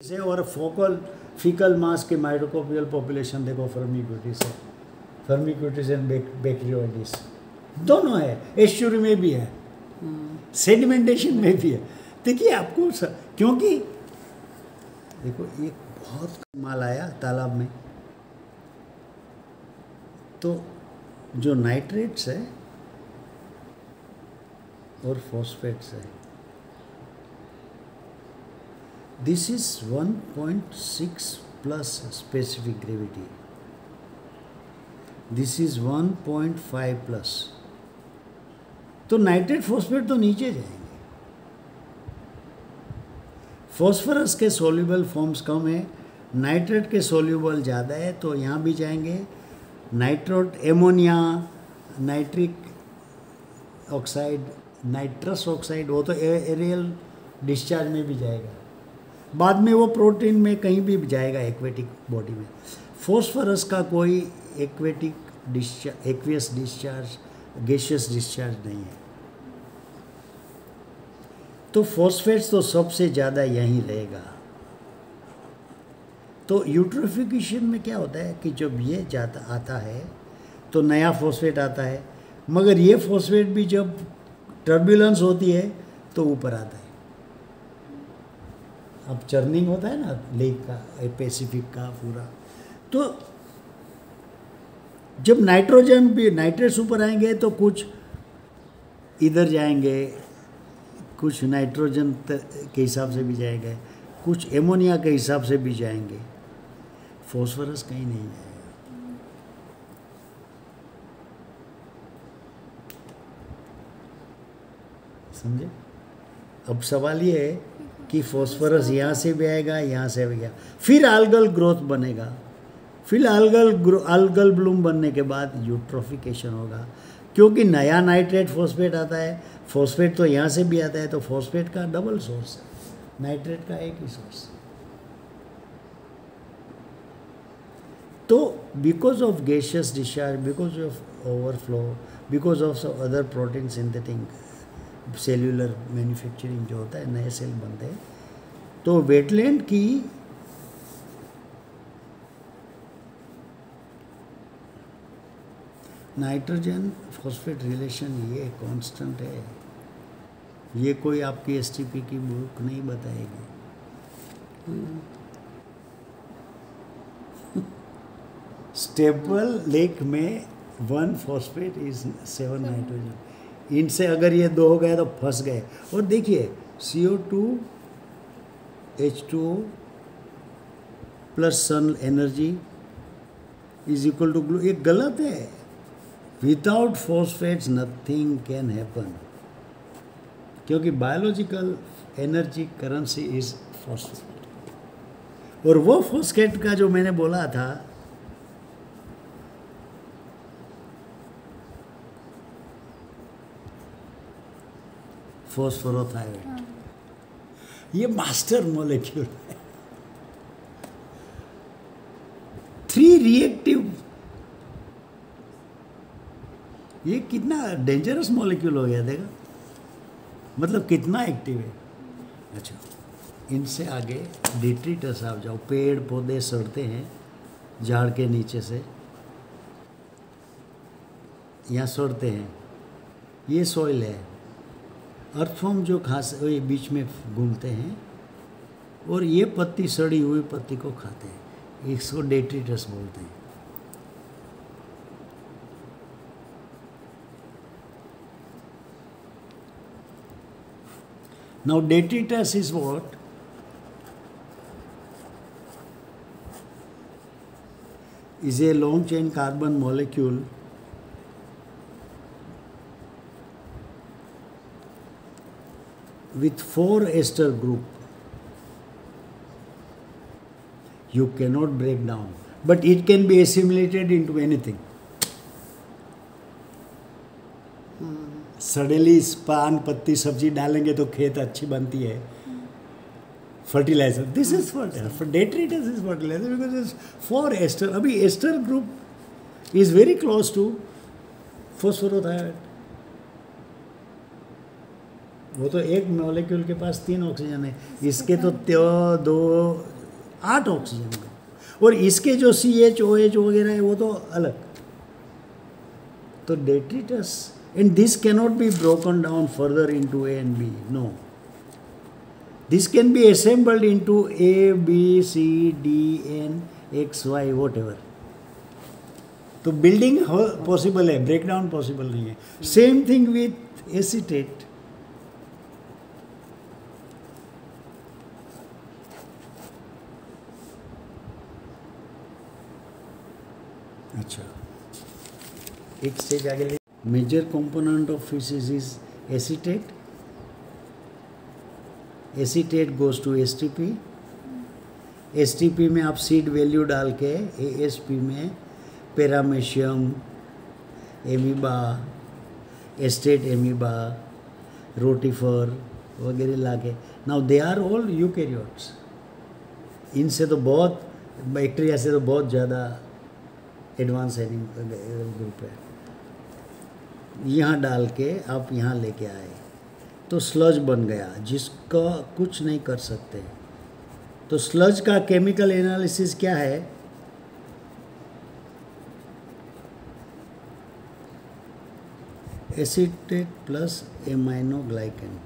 से और focal faecal मास के माइटोकॉन्ड्रियल पॉपुलेशन देखो फर्मिक्यूटिस है, फर्मिक्यूटिस एंड बैक्टीरियोइडिस दोनों है, एस्चुरी में भी है, सेडिमेंटेशन में भी है। देखिए आपको क्योंकि देखो एक बहुत माल आया तालाब में, तो जो नाइट्रेट्स है और फॉस्फेट्स है, this is 1.6 plus specific gravity, this is 1.5 plus, तो नाइट्रेट फॉस्फेट तो नीचे जाएंगे। फॉस्फोरस के सोल्यूबल फॉर्म्स कम है, नाइट्रेट के सोल्यूबल ज़्यादा है, तो यहाँ भी जाएंगे। Nitrate, ammonia, nitric oxide, nitrous oxide, वो तो एरियल डिस्चार्ज में भी जाएगा, बाद में वो प्रोटीन में कहीं भी जाएगा एक्वेटिक बॉडी में। फॉस्फोरस का कोई aquatic discharge, aqueous discharge, gaseous discharge नहीं है। तो फॉस्फेट्स तो सबसे ज़्यादा यहीं रहेगा। तो यूट्रोफिकेशन में क्या होता है कि जब ये जाता आता है तो नया फॉस्फेट आता है, मगर ये फॉस्फेट भी जब टर्बुलेंस होती है तो ऊपर आता है। अब चर्निंग होता है ना लेक का, पैसिफिक का पूरा, तो जब नाइट्रोजन भी, नाइट्रेट्स ऊपर आएंगे तो कुछ इधर जाएंगे, कुछ नाइट्रोजन के हिसाब से भी जाएंगे, कुछ एमोनिया के हिसाब से भी जाएंगे, फॉस्फोरस कहीं नहीं जाएगा। समझे? अब सवाल ये है कि फॉस्फोरस यहाँ से भी आएगा, यहाँ से भी आएगा, फिर आल्गल ग्रोथ बनेगा, फिर आल्गल ब्लूम बनने के बाद यूट्रोफिकेशन होगा, क्योंकि नया नाइट्रेट फॉस्फेट आता है। फॉस्फेट तो यहाँ से भी आता है, तो फॉस्फेट का डबल सोर्स है, नाइट्रेट का एक ही सोर्स है। तो because of gaseous discharge, because of overflow, because of other protein synthetic cellular manufacturing जो होता है, नए सेल बनते हैं, तो वेटलैंड की नाइट्रोजन फॉस्फेट रिलेशन ये कांस्टेंट है, ये कोई आपकी एसटीपी की बुक नहीं बताएगी। स्टेबल लेक में 1 फॉस्फेट इज 7 नाइट्रोजन, इनसे अगर ये 2 हो गए तो फंस गए। और देखिए CO2 H2O plus sun energy is equal to glue, ये गलत है। Without phosphates nothing can happen, क्योंकि biological energy currency is phosphate. और वो फॉस्फेट का जो मैंने बोला था, फॉस्फोरोथायराइड, ये मास्टर मॉलिक्यूल है। 3 रिएक्टिव, ये कितना डेंजरस मॉलिक्यूल हो गया, देखा मतलब कितना एक्टिव है। अच्छा, इनसे आगे डिट्रिटस आ जाओ, पेड़ पौधे सड़ते हैं झाड़ के नीचे से, यहाँ सड़ते हैं, ये सॉइल है। अर्थवर्म जो खास ये बीच में घूमते हैं और ये पत्ती, सड़ी हुई पत्ती को खाते हैं, इसको डेट्रिटस बोलते हैं। Now detritus is what? Is a long chain carbon molecule with 4 ester group. You cannot break down, but it can be assimilated into anything. सडेली पान पत्ती सब्जी डालेंगे तो खेत अच्छी बनती है, fertilizer, this is fertilizer, detritus is fertilizer because is 4 ester. अभी ester group is very close to phosphorothioate, वो तो एक मॉलिक्यूल के पास 3 ऑक्सीजन है, इसके तो 2 8 ऑक्सीजन है, और इसके जो CH OH वगैरह है वो तो अलग। तो detritus, and this cannot be broken down further into A and B. No, this can be assembled into A, B, C, D, N, X, Y, whatever. तो बिल्डिंग पॉसिबल है, ब्रेकडाउन पॉसिबल नहीं है। Same thing with acetate. अच्छा, एक stage आगे ले। Major component of fishes is acetate. Acetate goes to STP. STP में आप सीड वैल्यू डाल के एएसपी में पैरामेशियम, एमीबा, एस्टेट एमीबा, रोटिफर वगैरह लाके, now they are all eukaryotes. इनसे तो बहुत, बैक्टीरिया से तो बहुत ज़्यादा एडवांस ग्रुप है। यहाँ डाल के आप यहाँ लेके आए तो स्लज बन गया, जिसका कुछ नहीं कर सकते। तो स्लज का केमिकल एनालिसिस क्या है? Acetate plus aminoglycan.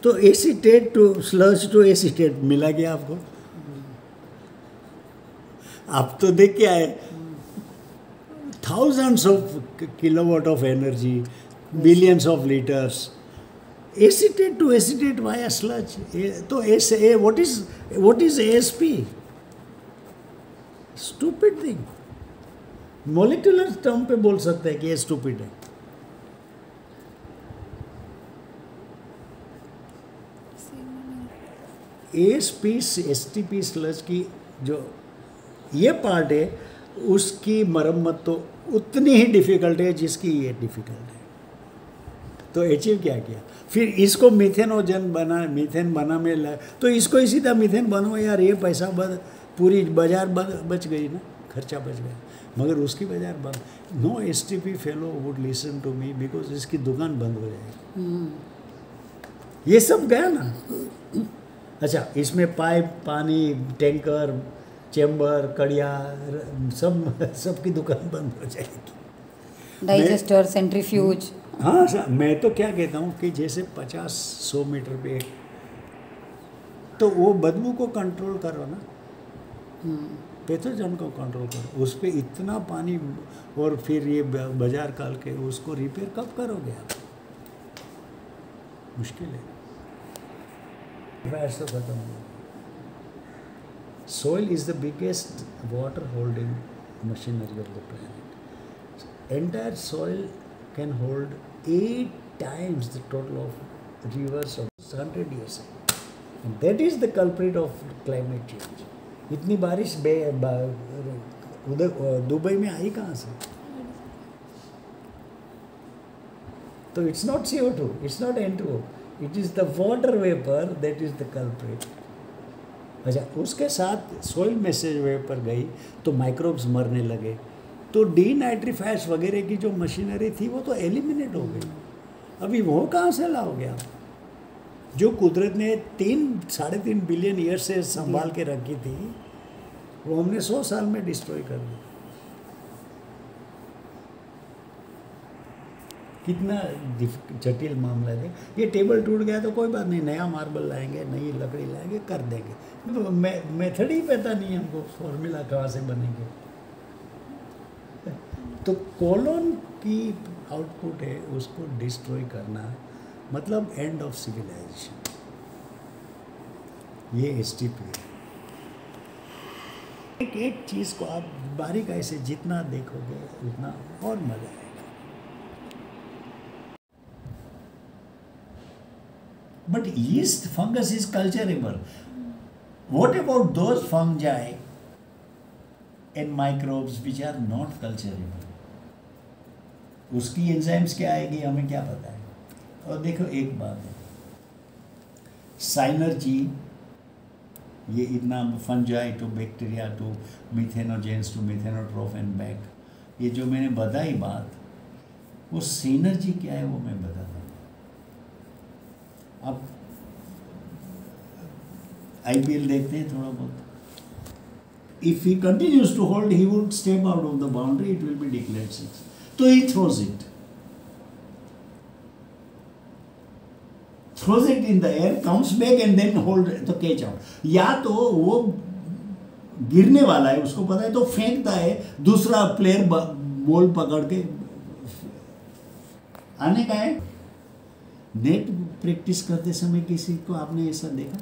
तो acetate to sludge to acetate मिला गया आपको। आप तो देख के आए, thousands of kilowatt of energy, billions of liters, acetate to acetate via sludge. तो what is ASP? Stupid thing. Molecular term पे बोल सकते हैं कि ये स्टूपिड है। ASP STP स्लज की जो ये पार्ट है, उसकी मरम्मत तो उतनी ही डिफ़िकल्ट है जिसकी ये डिफ़िकल्ट है। तो अचीव क्या किया? फिर इसको मीथेनोजन बना में तो इसको ही सीधा मीथेन बनो यार, ये पैसा पूरी बाजार बच गई ना, खर्चा बच गया। मगर उसकी बाजार बंद। No STP fellow would listen to me because इसकी दुकान बंद हो जाएगी। ये सब गया ना। अच्छा, इसमें पाइप, पानी, टैंकर, चेम्बर, कड़िया, सबकी दुकान बंद हो जाएगी। Digester, centrifuge. हाँ सर, मैं तो क्या कहता हूँ कि जैसे 50-100 मीटर पे, तो वो बदबू को कंट्रोल करो ना, पैथोजन को कंट्रोल करो। उस पर इतना पानी और फिर ये बाजार काल के उसको रिपेयर कब करोगे आप? मुश्किल है। तो खत्म हो। Soil is the biggest water holding machinery of the planet. Entire soil can hold 8 times the total of rivers of 100 years ago. And that is the culprit of climate change. इतनी बारिश उधर दुबई में आई कहाँ से? तो it's not CO2, it's not N2O. It is the water vapor that is the culprit. अच्छा, उसके साथ सोइल मैसेज वेपर गई तो माइक्रोब्स मरने लगे, तो डीनाइट्रीफायर्स वगैरह की जो मशीनरी थी वो तो एलिमिनेट हो गई। अभी वो कहाँ से लाओगे आप? जो कुदरत ने 3-3.5 बिलियन ईयर से संभाल के रखी थी, वो हमने 100 साल में डिस्ट्रॉय कर दी। कितना जटिल मामला है। ये टेबल टूट गया तो कोई बात नहीं, नया मार्बल लाएंगे, नई लकड़ी लाएंगे, कर देंगे। मेथड ही पता नहीं हमको, फॉर्मूला कहाँ से बनेंगे। तो कॉलोन की आउटपुट है, उसको डिस्ट्रॉय करना मतलब एंड ऑफ सिविलाइजेशन। ये STP है। एक चीज़ को आप बारीकाई से जितना देखोगे उतना और मजा आएगा। But yeast fungus is culturable. What about those fungi and microbes which are not culturable? उसकी एंजाइम्स क्या आएगी हमें क्या पता है। और देखो एक बात है, साइनर्जी, ये इतना fungi to bacteria to methanogens to methanotroph and back, ये जो मैंने बताई बात, वो सिनर्जी क्या है वो मैं बताता हूँ। अब IPL देखते हैं थोड़ा बहुत। If he continues to hold, he would step out of the boundary, it will be declared 6. So he throws it in the air, comes back and then hold तो catch out। या तो वो गिरने वाला है, उसको पता है तो फेंकता है, दूसरा प्लेयर बॉल पकड़ के आने का है। नेट प्रैक्टिस करते समय किसी को आपने ऐसा देखा?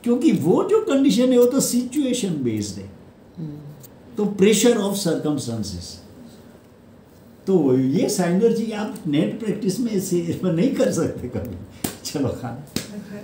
क्योंकि वो जो कंडीशन है वो तो सिचुएशन बेस्ड है, तो प्रेशर ऑफ सर्कमस्टेंसेस। तो ये साइनर्जी आप नेट प्रैक्टिस में नहीं कर सकते कभी। चलो खाना